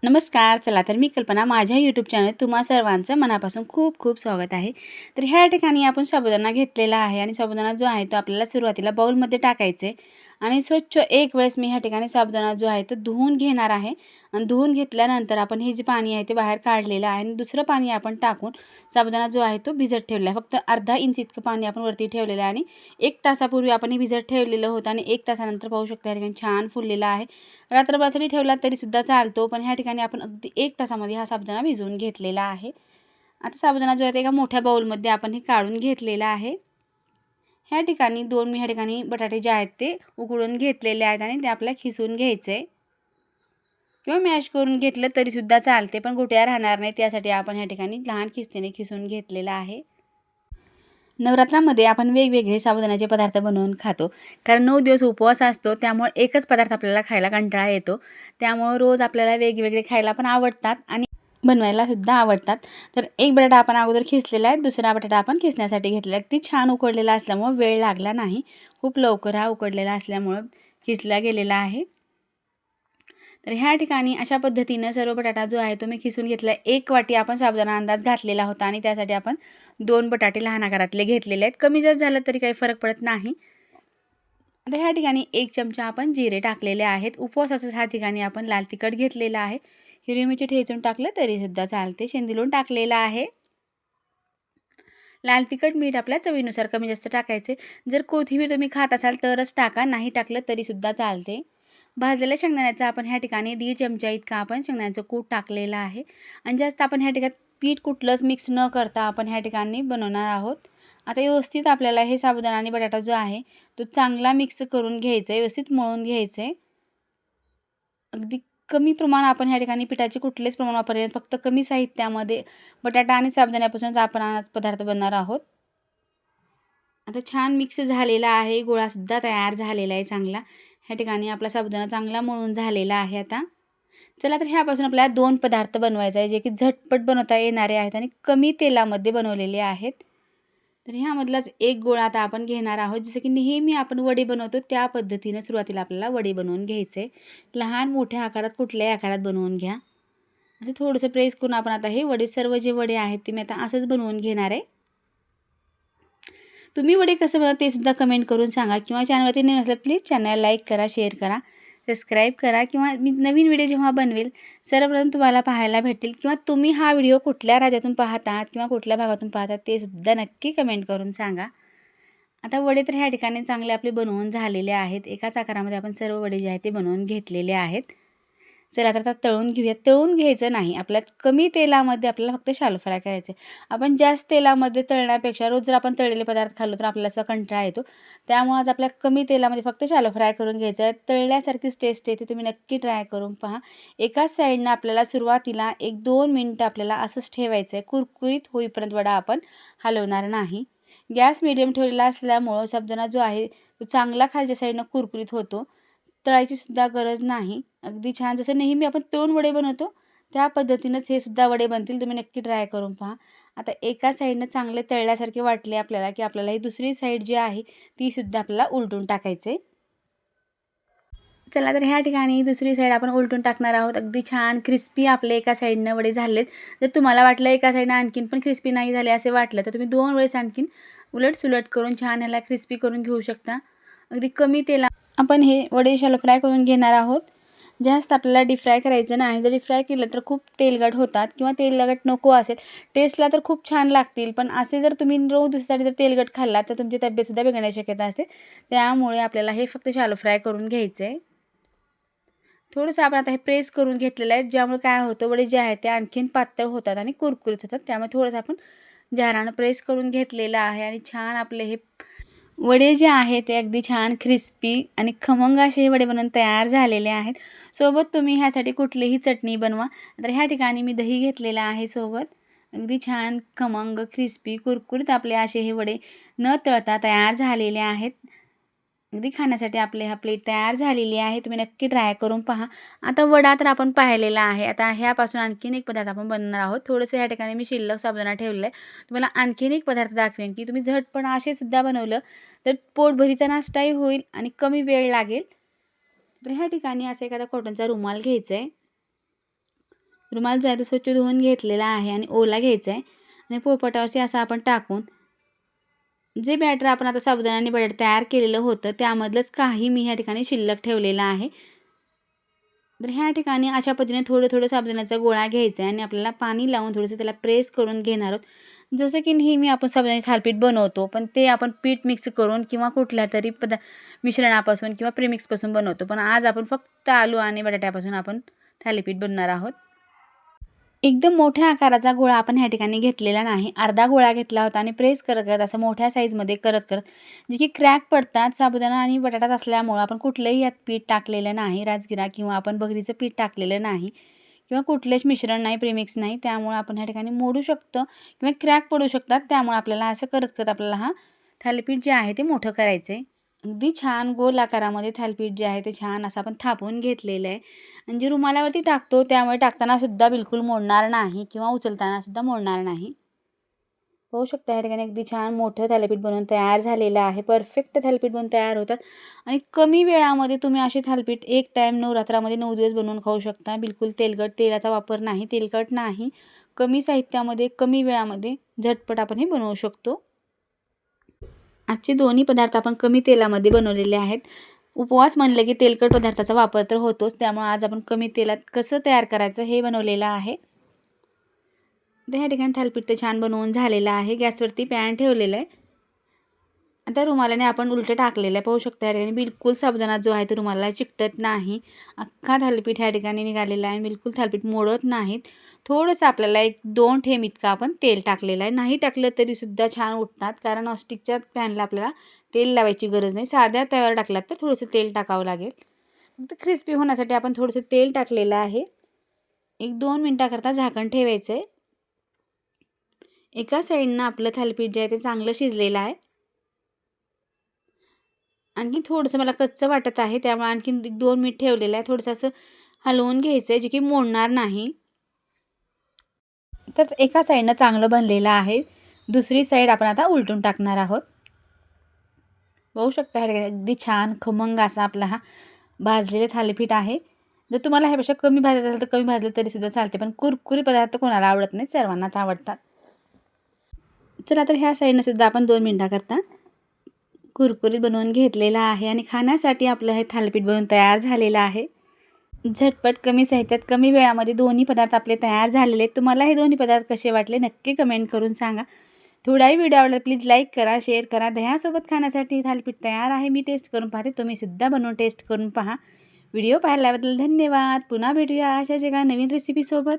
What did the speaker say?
नमस्कार. चला तर मी कल्पना माझ्या यूट्यूब चॅनल तुम्हा सर्वांचं मनापासून खूप खूप स्वागत आहे. तर ह्या ठिकाणी आपण साबुदाणा घेतलेला आहे आणि साबुदाणा जो आहे तो आपल्याला सुरुवातीला बाउलमध्ये टाकायचे आणि स्वच्छ एक वेळेस मी ह्या ठिकाणी साबुदाणा जो आहे तो धुवून घेणार आहे आणि धुवून घेतल्यानंतर आपण हे जे पाणी आहे ते बाहेर काढलेलं आहे आणि दुसरं पाणी आपण टाकून साबुदाणा जो आहे तो भिजत ठेवला आहे. फक्त अर्धा इंच इतकं पाणी आपण वरती ठेवलेलं आहे आणि 1 तासापूर्वी आपण हे भिजत ठेवलेलं होतं आणि 1 तासानंतर पाहू शकता या ठिकाणी छान फुललेला आहे. रात्रभरासाठी ठेवला तरीसुद्धा चालतो, पण ह्या ठिकाणी आपण अगदी 1 तासामध्ये हा साबुदाणा भिजवून घेतलेला आहे. आता साबुदाणा जो आहे ते एका मोठ्या बाउलमध्ये आपण हे काढून घेतलेला आहे. ह्या ठिकाणी मी ह्या ठिकाणी बटाटे जे आहेत ते उकळून घेतलेले आहेत आणि ते आपल्याला खिसून घ्यायचे किंवा मॅश करून घेतलं तरीसुद्धा चालते, पण गोट्या राहणार नाही त्यासाठी आपण ह्या ठिकाणी लहान खिसणीने खिसून घेतलेलं आहे. नवरात्रामध्ये आपण वेगवेगळे साबुदाण्याचे पदार्थ बनवून खातो, कारण 9 दिवस उपवास असतो, त्यामुळे एकच पदार्थ आपल्याला खायला कंटाळा येतो. त्यामुळे रोज आपल्याला वेगवेगळे खायला पण आवडतात आणि बनवायला सुद्धा आवडतात. तर एक बटाटा आपण अगोदर खिसलेला आहे, दुसरा बटाटा आपण खिसण्यासाठी घेतलेला आहे. ती छान उकडलेला असल्यामुळे वेळ लागला नाही. खूप लवकर हा उकडलेला असल्यामुळं खिसला गेलेला आहे. तर ह्या ठिकाणी अशा पद्धतीनं सर्व बटाटा जो आहे तो मी खिसून घेतला. 1 वाटी आपण साबुदाणा अंदाज घातलेला होता आणि त्यासाठी आपण 2 बटाटे लहान आकारातले घेतलेले आहेत. कमी जास्त झालं तरी काही फरक पडत नाही. आता ह्या ठिकाणी 1 चमचा आपण जिरे टाकलेले आहेत. उपवासाच्या ह्या ठिकाणी आपण लाल तिखट घेतलेलं आहे. हिरवी मिरची ठेचून टाकलं तरीसुद्धा चालते. शेंदूर टाकलेला आहे. लाल तिखट, मीठ आपल्या चवीनुसार कमी जास्त टाकायचे. जर कोथिंबीर तुम्ही खात असाल तरच टाका, नाही टाकलं तरीसुद्धा चालते. भाजलेल्या शेंगदाण्याचा आपण ह्या ठिकाणी 1.5 चमचा इतका आपण शेंगदाण्याचं कूट टाकलेलं आहे आणि जास्त आपण ह्या ठिकाणी पीठ कुठलंच मिक्स न करता आपण ह्या ठिकाणी बनवणार आहोत. आता व्यवस्थित आपल्याला हे साबुदाणा आणि बटाटा जो आहे तो चांगला मिक्स करून घ्यायचा आहे, व्यवस्थित मळून घ्यायचं आहे. अगदी कमी प्रमाण आपण ह्या ठिकाणी पिठाचे कुठलेच प्रमाण वापरले, फक्त कमी साहित्यामध्ये बटाटा आणि साबुदाण्यापासूनच आपण आज पदार्थ बनवणार आहोत. आता छान मिक्स झालेला आहे, गोळासुद्धा तयार झालेला आहे चांगला. ह्या ठिकाणी आपला साबुदाणा चांगला मळून झालेला आहे आता. चला तर ह्यापासून आपल्याला 2 पदार्थ बनवायचे आहे, जे की झटपट बनवता येणारे आहेत आणि कमी तेलामध्ये बनवलेले आहेत. तर ह्यामधलाच एक गोळा आता आपण घेणार आहोत. जसं की नेहमी आपण वडे बनवतो त्या पद्धतीनं सुरुवातीला आपल्याला वडे बनवून घ्यायचे. लहान मोठ्या आकारात कुठल्याही आकारात बनवून घ्या. असं थोडंसं प्रेस करून आपण आता हे वडे सर्व जे वडे आहेत ते मी आता असंच बनवून घेणार आहे. तुम्ही वडे कसं बनवता ते सुद्धा कमेंट करून सांगा किंवा चॅनलवरती नवीन असल्यास प्लीज चॅनल लाईक करा, शेअर करा, सबस्क्राईब करा किंवा मी नवीन व्हिडिओ जेव्हा बनवेल सर्वप्रथम तुम्हाला पाहायला भेटतील किंवा तुम्ही हा व्हिडिओ कुठल्या राज्यातून पाहत आहात किंवा कुठल्या भागातून पाहतात ते सुद्धा नक्की कमेंट करून सांगा. आता वडे तर ह्या ठिकाणी चांगले आपले बनवून झालेले आहेत. एकाच आकारामध्ये आपण सर्व वडे जे आहेत ते बनवून घेतलेले आहेत. चला तर आता तळून घेऊया. तळून घ्यायचं नाही, आपल्याला कमी तेलामध्ये आपल्याला फक्त शॅलो फ्राय करायचं आहे. आपण जास्त तेलामध्ये तळण्यापेक्षा रोज जर आपण तळलेले पदार्थ खाल्लो तर आपल्याला असा कंटाळा येतो. त्यामुळे आज आपल्याला कमी तेलामध्ये फक्त शॅलो फ्राय करून घ्यायचं आहे. तळल्यासारखीच टेस्ट येते, तुम्ही नक्की ट्राय करून पहा. एकाच साईडनं आपल्याला सुरुवातीला 1-2 मिनिटं आपल्याला असंच ठेवायचं आहे. कुरकुरीत होईपर्यंत वडा आपण हलवणार नाही. गॅस मीडियम ठेवलेला असल्यामुळं साबुदाणा जो आहे तो चांगला खालच्या साईडनं कुरकुरीत होतो. तळायची सुद्धा गरज नाही. अगदी छान जसं नेहमी आपण तळून वडे बनवतो त्या पद्धतीनंच हे सुद्धा वडे बनतील. तुम्ही नक्की ट्राय करून पहा. आता एका साईडनं चांगले तळल्यासारखे वाटले आपल्याला, की आपल्याला ही दुसरी साईड जी आहे ती सुद्धा आपल्याला उलटून टाकायचे. चला तर ह्या ठिकाणी दुसरी साईड आपण उलटून टाकणार आहोत. अगदी छान क्रिस्पी आपले एका साईडनं वडे झालेत. जर तुम्हाला वाटलं एका साईडनं आणखीन पण क्रिस्पी नाही झाले असे वाटलं तर तुम्ही 2 वेळेस आणखीन उलट-सुलट करून छान ह्याला क्रिस्पी करून घेऊ शकता. अगदी कमी तेलात आपण हे वडे शॅलो फ्राय करून घेणार आहोत. जास्त आपल्याला डीप फ्राय करायचं नाही. जर डीप फ्राय केलं तर खूप तेलकट होतात किंवा तेलकट नको असेल, टेस्टला तर खूप छान लागतील, पण असे जर तुम्ही रोज दुसरीसाठी जर तेलकट खाल्लात तर तुमची तब्येतसुद्धा बिघडण्याची शक्यता असते. त्यामुळे आपल्याला हे फक्त शॅलो फ्राय करून घ्यायचं आहे. थोडंसं आपण आता हे प्रेस करून घेतलेलं आहे, ज्यामुळे काय होतं वडे जे आहेत ते आणखीन पातळ होतात आणि कुरकुरीत होतात. त्यामुळे थोडंसं आपण झारानं प्रेस करून घेतलेलं आहे आणि छान आपले हे वडे जे आहेत ते अगदी छान क्रिस्पी आणि खमंग असे हे वडे बनवून तयार झालेले आहेत. सोबत तुम्ही ह्यासाठी कुठलीही चटणी बनवा. तर ह्या ठिकाणी मी दही घेतलेलं आहे सोबत. अगदी छान खमंग, क्रिस्पी, कुरकुरीत आपले असे हे वडे न तळता तयार झालेले आहेत. अगदी खाण्यासाठी आपले हा प्लेट तयार झालेली आहे. तुम्ही नक्की ट्राय करून पहा. आता वडा तर आपण पाहिलेला आहे. आता ह्यापासून आणखीन एक पदार्थ आपण बनवणार आहोत. थोडंसं ह्या ठिकाणी मी शिल्लक साबुदाणा ठेवलेला आहे. तुम्हाला आणखीन एक पदार्थ दाखवेन, की तुम्ही झटपट असे सुद्धा बनवलं तर पोटभरीचा नाश्ताही होईल आणि कमी वेळ लागेल. तर ह्या ठिकाणी असा एखादा कॉटनचा रुमाल घ्यायचा आहे रुमाल जो आहे तो स्वच्छ धुवून घेतलेला आहे आणि ओला घ्यायचा आहे आणि पोळपाटावरती असं आपण टाकून जे बॅटर आपण आता साबुदाणा आणि बटाटे तयार केलेलं होतं त्यामधलंच काही मी ह्या ठिकाणी शिल्लक ठेवलेलं आहे. तर ह्या ठिकाणी अशा पद्धतीने थोडं थोडं साबुदाण्याचा गोळा घ्यायचा आहे आणि आपल्याला पाणी लावून थोडंसं त्याला प्रेस करून घेणार आहोत. जसं की नेहमी आपण साबुदाण्याचे थालीपीठ बनवतो, पण ते आपण पीठ मिक्स करून किंवा कुठल्या तरी मिश्रणापासून किंवा प्रीमिक्सपासून बनवतो. पण आज आपण फक्त आलू आणि बटाट्यापासून आपण थालीपीठ बनवणार आहोत. एकदम मोठ्या आकाराचा गोळा आपण ह्या ठिकाणी घेतलेला नाही. अर्धा गोळा घेतला होता आणि प्रेस करत करत असं मोठ्या साईजमध्ये करत करत जे की क्रॅक पडतात साबुदाणा आणि बटाटा असल्यामुळं आपण कुठलंही यात पीठ टाकलेलं नाही, राजगिरा किंवा आपण बघरीचं पीठ टाकलेलं नाही किंवा कुठलेच मिश्रण नाही, प्रीमिक्स नाही. त्यामुळे आपण ह्या ठिकाणी मोडू शकतो किंवा क्रॅक पडू शकतात. त्यामुळे आपल्याला असं करत करत आपल्याला हा थालीपीठ जे आहे ते मोठं करायचं आहे. अगदी छान गोल आकारामध्ये थालीपीठ जे आहे ते छान असं आपण थापून घेतलेलं आहे आणि जे रुमालावरती टाकतो त्यामुळे टाकताना सुद्धा बिलकुल मोडणार नाही किंवा उचलताना सुद्धा मोडणार नाही. पाहू शकता या ठिकाणी अगदी छान मोठं थालीपीठ बनवून तयार झालेलं आहे. परफेक्ट थालीपीठ बनवून तयार होतात आणि कमी वेळामध्ये तुम्ही असे थालीपीठ एक टाईम नवरात्रामध्ये 9 दिवस बनवून खाऊ शकता. बिलकुल तेलाचा वापर नाही, तेलकट नाही. कमी साहित्यामध्ये कमी वेळामध्ये झटपट आपण हे बनवू शकतो. आजचे दोन्ही पदार्थ आपण कमी तेलामध्ये बनवलेले आहेत. उपवास म्हणलं की तेलकट पदार्थाचा वापर तर होतोच, त्यामुळे आज आपण कमी तेलात कसं तयार करायचं हे बनवलेलं आहे. तर ह्या ठिकाणी थालीपीठ तर छान बनवून झालेलं आहे. गॅसवरती पॅन ठेवलेलं आहे. आता रुमालाने आपण उलटं टाकलेलं आहे. पाहू शकता या ठिकाणी बिलकुल साबुदाणा जो आहे तो रुमालाला चिकटत नाही. अख्खा थालीपीठ ह्या ठिकाणी निघालेला आहे. बिलकुल थालीपीठ मोडत नाहीत. थोडंसं आपल्याला 1-2 थेंब इतकं आपण तेल टाकलेलं आहे. नाही टाकलं तरीसुद्धा छान उठतात, कारण नॉनस्टिकच्या पॅनला आपल्याला तेल लावायची गरज नाही. साध्या तव्यावर टाकलात तर थोडंसं तेल टाकावं लागेल. फक्त क्रिस्पी होण्यासाठी आपण थोडंसं तेल टाकलेलं आहे. 1-2 मिनटाकरता झाकण ठेवायचं आहे. एका साईडनं आपलं थालीपीठ जे आहे ते चांगलं शिजलेलं आहे. आणखी थोडंसं मला कच्चं वाटत आहे, त्यामुळे आणखीन 2 मिनिट ठेवलेलं आहे. थोडंसं असं हलवून घ्यायचं आहे, जे की मोडणार नाही. तर एका साईडनं चांगलं बनलेलं आहे. दुसरी साईड आपण आता उलटून टाकणार आहोत. बघू शकता अगदी छान खमंग असा आपला हा भाजलेले थालीपीठ आहे. जर तुम्हाला ह्यापेक्षा कमी भाजायचं असेल तर कमी भाजलं तरीसुद्धा चालते, पण कुरकुरी पदार्थ कोणाला आवडत नाही, सर्वांनाच आवडतात. चला तर ह्या साईडनं सुद्धा आपण 2 मिनिटाकरता कुरकुरीत बनवून घेतलेला आहे आणि खाण्यासाठी आपलं हे थालीपीठ बनवून तयार झालेलं आहे. झटपट कमी साहित्यात कमी वेळामध्ये दोन्ही पदार्थ आपले तयार झालेले आहेत. तुम्हाला हे दोन्ही पदार्थ कसे वाटले नक्की कमेंट करून सांगा. थोडाही व्हिडिओ आवडला प्लीज लाईक करा, शेअर करा. दह्यासोबत खाण्यासाठी थालीपीठ तयार आहे. मी टेस्ट करून पाहते, तुम्हीसुद्धा बनवून टेस्ट करून पहा. व्हिडिओ पाहिल्याबद्दल धन्यवाद. पुन्हा भेटूया अशाच एका नवीन रेसिपीसोबत.